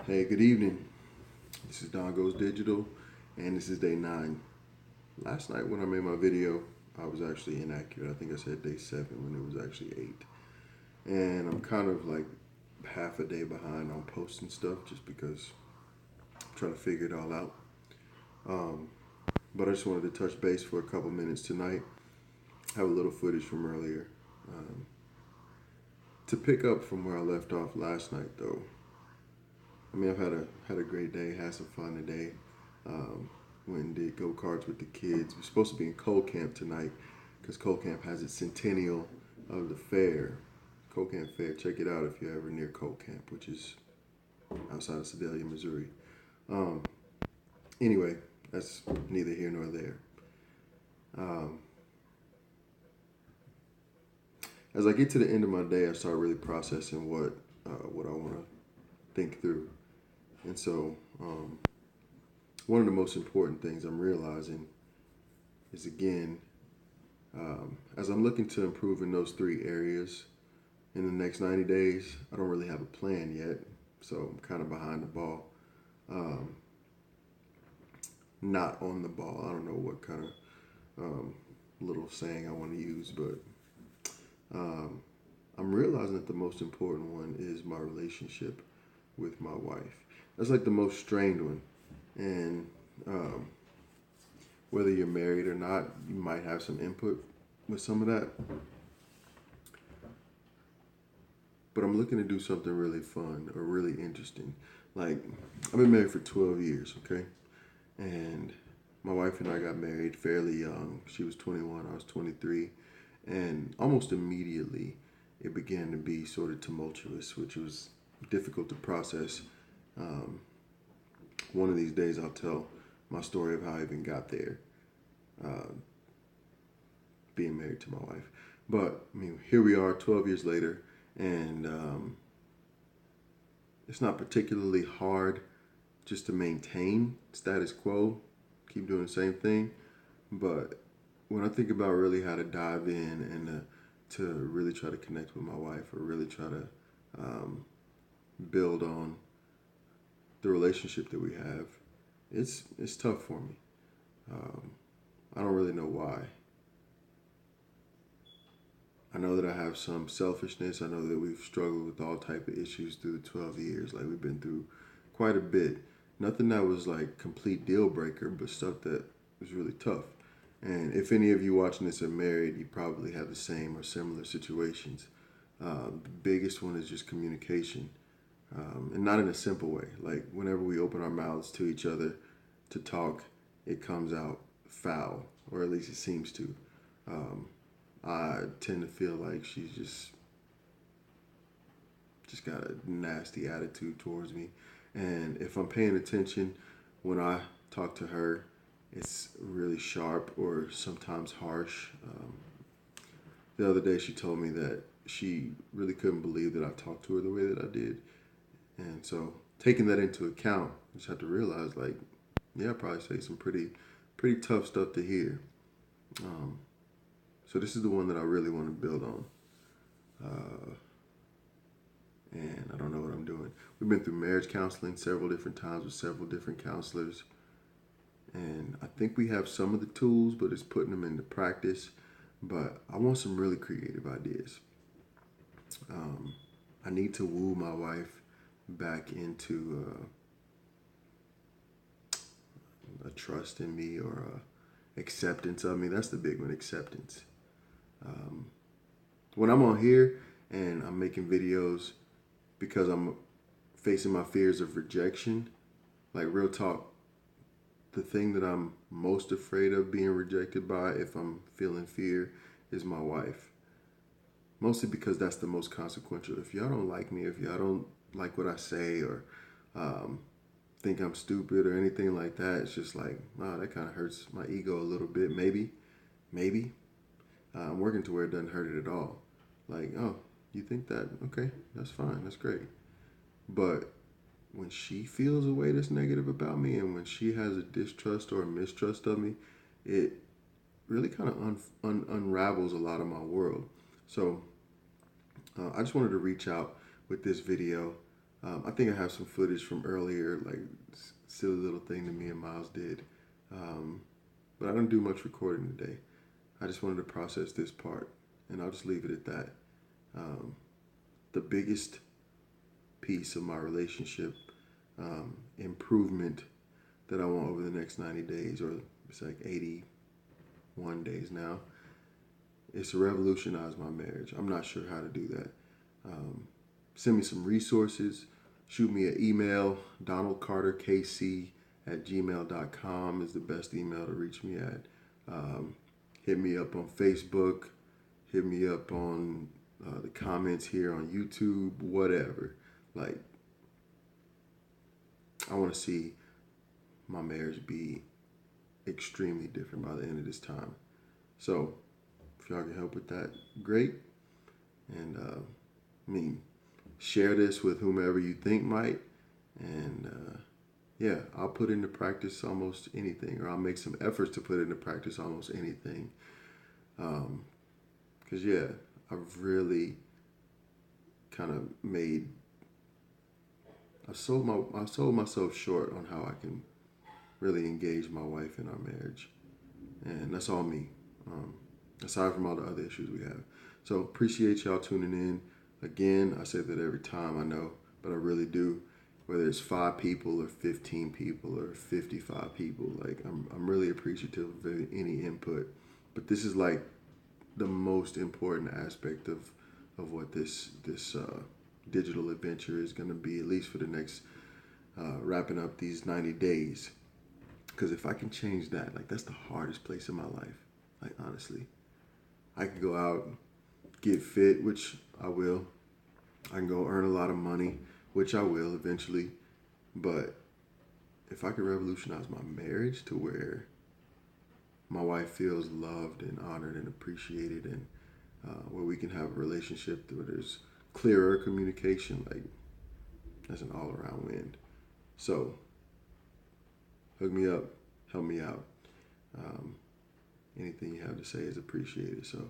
Hey, good evening. This is Don Goes Digital, and this is day 9. Last night when I made my video, I was actually inaccurate. I think I said day 7 when it was actually 8. And I'm kind of like half a day behind on posting stuff just because I'm trying to figure it all out. Um, but I just wanted to touch base for a couple minutes tonight. Have a little footage from earlier. Um, to pick up from where I left off last night, though, I mean, I've had a great day, had some fun today. Um, Went and did go karts with the kids. We're supposed to be in Cold Camp tonight because Cold Camp has its centennial of the fair. Cold Camp Fair. Check it out if you're ever near Cold Camp, which is outside of Sedalia, Missouri. Um, anyway, that's neither here nor there. Um, as I get to the end of my day, I start really processing what I want to think through, and so one of the most important things I'm realizing is again, as I'm looking to improve in those 3 areas in the next 90 days, I don't really have a plan yet, so I'm kind of behind the ball. Um, Not on the ball. I don't know what kind of little saying I want to use, but um, I'm realizing that the most important one is my relationship with my wife. That's like the most strained one, and um, whether you're married or not, you might have some input with some of that. But I'm looking to do something really fun or really interesting. Like, I've been married for 12 years, okay? And my wife and I got married fairly young. She was 21, I was 23. And almost immediately, it began to be sort of tumultuous, which was difficult to process. Um, One of these days, I'll tell my story of how I even got there, uh, being married to my wife. But, I mean, here we are 12 years later, and it's not particularly hard just to maintain status quo, keep doing the same thing. But when I think about really how to dive in and to really try to connect with my wife or really try to um, build on the relationship that we have, it's tough for me. Um, I don't really know why. I know that I have some selfishness. I know that we've struggled with all type of issues through the 12 years. Like we've been through quite a bit. Nothing that was like complete deal breaker, but stuff that was really tough. And if any of you watching this are married, you probably have the same or similar situations. The biggest one is just communication, and not in a simple way. Like whenever we open our mouths to each other to talk, it comes out foul, or at least it seems to. Um, I tend to feel like she's just got a nasty attitude towards me, and if I'm paying attention when I talk to her, it's really sharp or sometimes harsh. The other day, she told me that she really couldn't believe that I talked to her the way that I did, and so taking that into account, I just had to realize, like, yeah, I probably say some pretty tough stuff to hear. Um, so this is the one that I really want to build on. Uh, and I don't know what I'm doing. We've been through marriage counseling several different times with several different counselors, and I think we have some of the tools, but it's putting them into practice. But I want some really creative ideas. Um, I need to woo my wife back into a trust in me or a acceptance of me. That's the big one, acceptance. Um, when I'm on here and I'm making videos because I'm facing my fears of rejection, like real talk, the thing that I'm most afraid of being rejected by if I'm feeling fear is my wife. Mostly because that's the most consequential. If y'all don't like me, if y'all don't like what I say or um, think I'm stupid or anything like that, it's just like, wow, that kind of hurts my ego a little bit. Maybe. I'm working to where it doesn't hurt it at all. Like, oh, you think that? Okay, that's fine. That's great. But when she feels a way that's negative about me and when she has a distrust or a mistrust of me, it really kind of unravels a lot of my world. So I just wanted to reach out with this video I think I have some footage from earlier, like silly little thing that me and Miles did. Um, but I don't do much recording today. I just wanted to process this part, and I'll just leave it at that. Um, the biggest piece of my relationship improvement that I want over the next 90 days, or it's like 81 days now, is to revolutionize my marriage. I'm not sure how to do that. Send me some resources. Shoot me an email. DonaldCarterKC@gmail.com is the best email to reach me at. Hit me up on Facebook. Hit me up on the comments here on YouTube, whatever. Like, I want to see my marriage be extremely different by the end of this time. So, if y'all can help with that, great. And share this with whomever you think might. And yeah, I'll put into practice almost anything, or I'll make some efforts to put into practice almost anything. Because yeah, I've really kind of I sold myself short on how I can really engage my wife in our marriage, and that's all me. Aside from all the other issues we have. So appreciate y'all tuning in. Again, I say that every time, I know, but I really do. Whether it's 5 people or 15 people or 55 people, like I'm really appreciative of any input. But this is like the most important aspect of what this digital adventure is going to be, at least for the next wrapping up these 90 days. Because if I can change that, like that's the hardest place in my life. Like honestly, I can go out, get fit, which I will. I can go earn a lot of money, which I will eventually. But if I could revolutionize my marriage to where my wife feels loved and honored and appreciated, and where we can have a relationship where there's clearer communication, like that's an all-around win. So hook me up, help me out. Anything you have to say is appreciated. So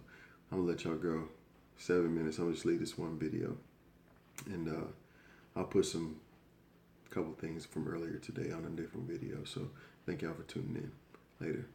I'm gonna let y'all go. 7 minutes. I'm gonna just leave this one video, and I'll put some couple things from earlier today on a different video. So thank y'all for tuning in. Later.